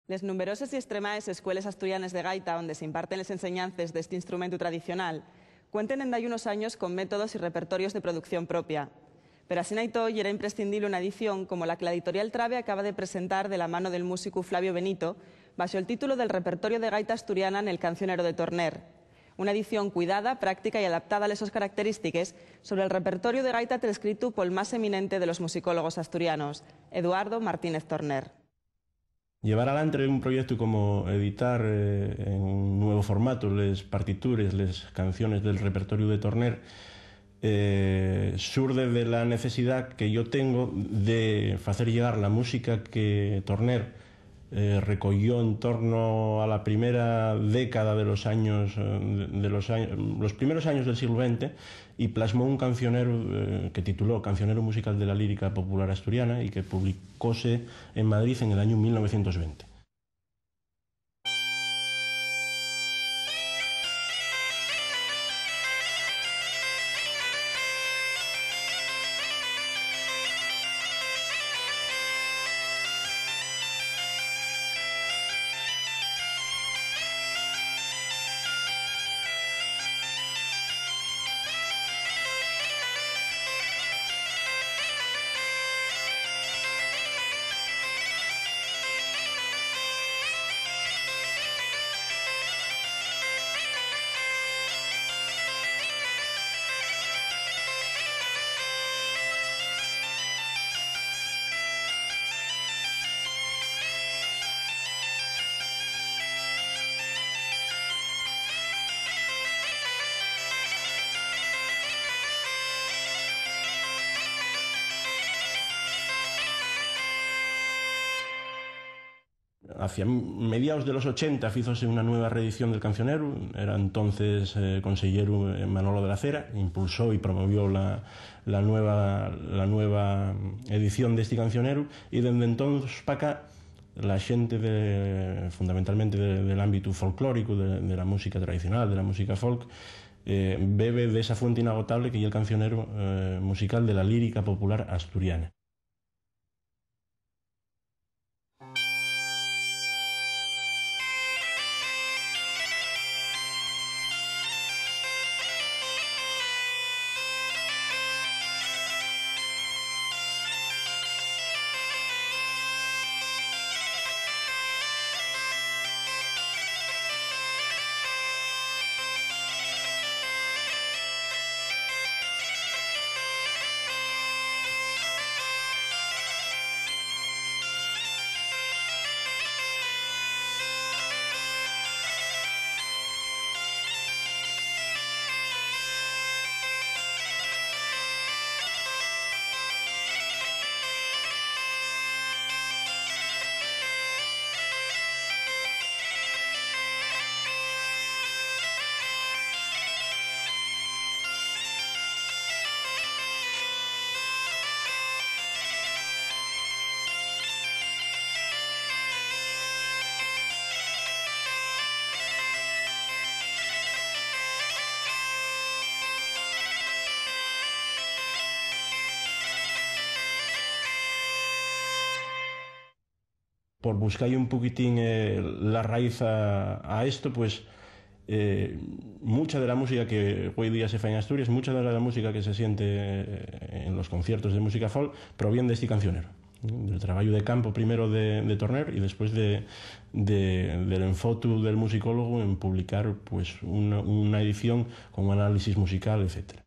Les numeroses y extremaes escueles asturianes de gaita, donde se imparten les enseñances de este instrumento tradicional, cuenten en unos años con métodos y repertorios de producción propia. Pero así naito y era imprescindible una edición como la que la editorial Trave acaba de presentar de la mano del músico Flavio Benito, bajo el título del repertorio de gaita asturiana en el cancionero de Torner. Una edición cuidada, práctica y adaptada a esas características sobre el repertorio de gaita transcrito por el más eminente de los musicólogos asturianos, Eduardo Martínez Torner. Llevar adelante un proyecto como editar en un nuevo formato les partitures, les canciones del repertorio de Torner surde de la necesidad que yo tengo de hacer llegar la música que Torner recogió en torno a la primera década de los primeros años del siglo XX y plasmó un cancionero que tituló Cancionero Musical de la Lírica Popular Asturiana y que publicóse en Madrid en el año 1920. Hacia mediados de los 80 hízose una nueva reedición del cancionero. Era entonces consellero Manolo de la Cera, impulsó y promovió la nueva edición de este cancionero, y desde entonces para acá la gente fundamentalmente del ámbito folclórico, de la música tradicional, de la música folk, bebe de esa fuente inagotable que es el cancionero musical de la lírica popular asturiana. Por buscar un poquitín la raíz a esto, pues mucha de la música que hoy día se fa en Asturias, mucha de la música que se siente en los conciertos de música folk, proviene de este cancionero, del trabajo de campo primero de Torner y después del enfotu del musicólogo en publicar pues una edición con un análisis musical, etc.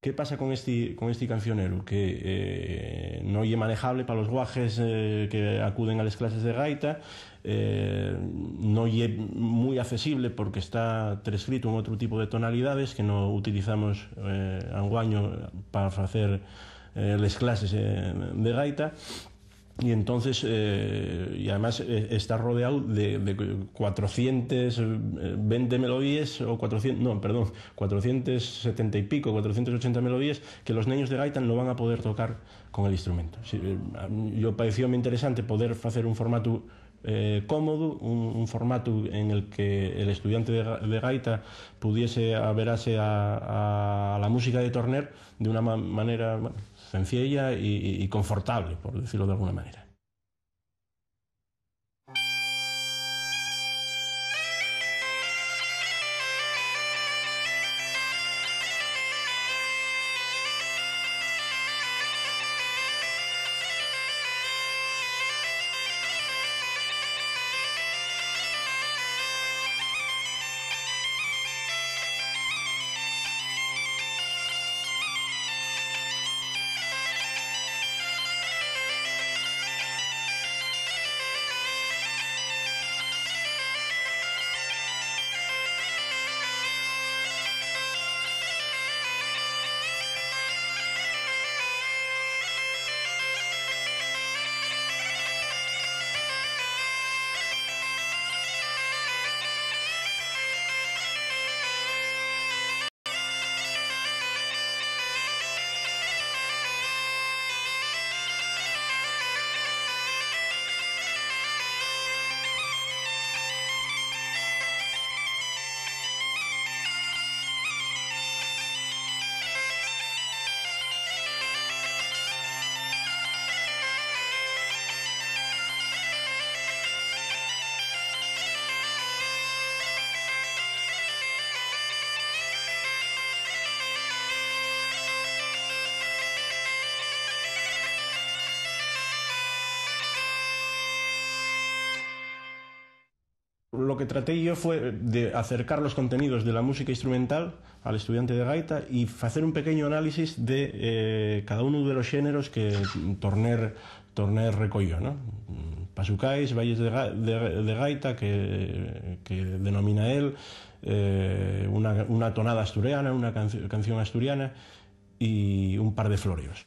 ¿Qué pasa con este cancionero? Que no es manejable para los guajes que acuden a las clases de gaita, no es muy accesible porque está transcrito en otro tipo de tonalidades que no utilizamos anguaño para hacer las clases de gaita. Y entonces, y además está rodeado de 420 melodías, o 470 y pico, 480 melodías, que los niños de gaita no van a poder tocar con el instrumento. Yo pareció muy interesante poder hacer un formato cómodo, un formato en el que el estudiante de gaita pudiese averase a la música de Torner de una manera sencilla y confortable, por decirlo de alguna manera. Lo que traté yo fue de acercar los contenidos de la música instrumental al estudiante de gaita y hacer un pequeño análisis de cada uno de los géneros que Torner recogió, ¿no? Pasucais, valles de gaita, que denomina él, una tonada asturiana, una canción asturiana y un par de floreos.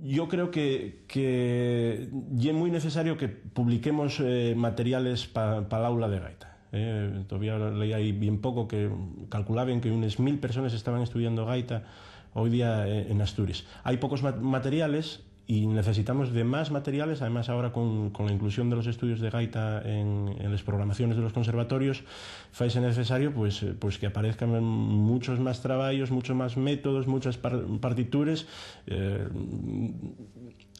Yo creo que es muy necesario que publiquemos materiales para el aula de gaita. Todavía leí ahí bien poco que calculaban que unas 1000 personas estaban estudiando gaita hoy día en Asturias. Hay pocos materiales y necesitamos de más materiales. Además, ahora con la inclusión de los estudios de gaita en las programaciones de los conservatorios, faise necesario pues que aparezcan muchos más trabajos, muchos más métodos, muchas partituras,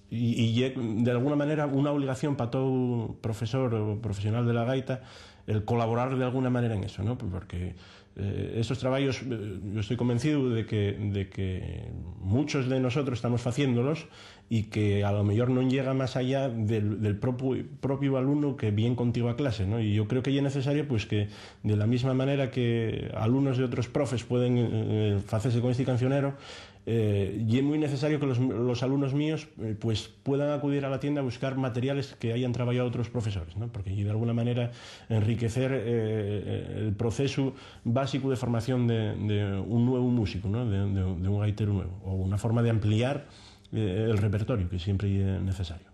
y de alguna manera una obligación para todo profesor o profesional de la gaita el colaborar de alguna manera en eso, ¿no? Porque estos traballos, yo estoy convencido de que muchos de nosotros estamos haciéndolos y que a lo mejor no llega más allá del propio alumno que viene contigo a clase, ¿no? Y yo creo que es necesario pues que de la misma manera que alumnos de otros profes pueden hacerse con este cancionero, y es muy necesario que los alumnos míos pues puedan acudir a la tienda a buscar materiales que hayan trabajado otros profesores, ¿no? Porque de alguna manera enriquecer el proceso básico de formación de un nuevo músico, ¿no? de un gaitero nuevo, o una forma de ampliar el repertorio que siempre es necesario.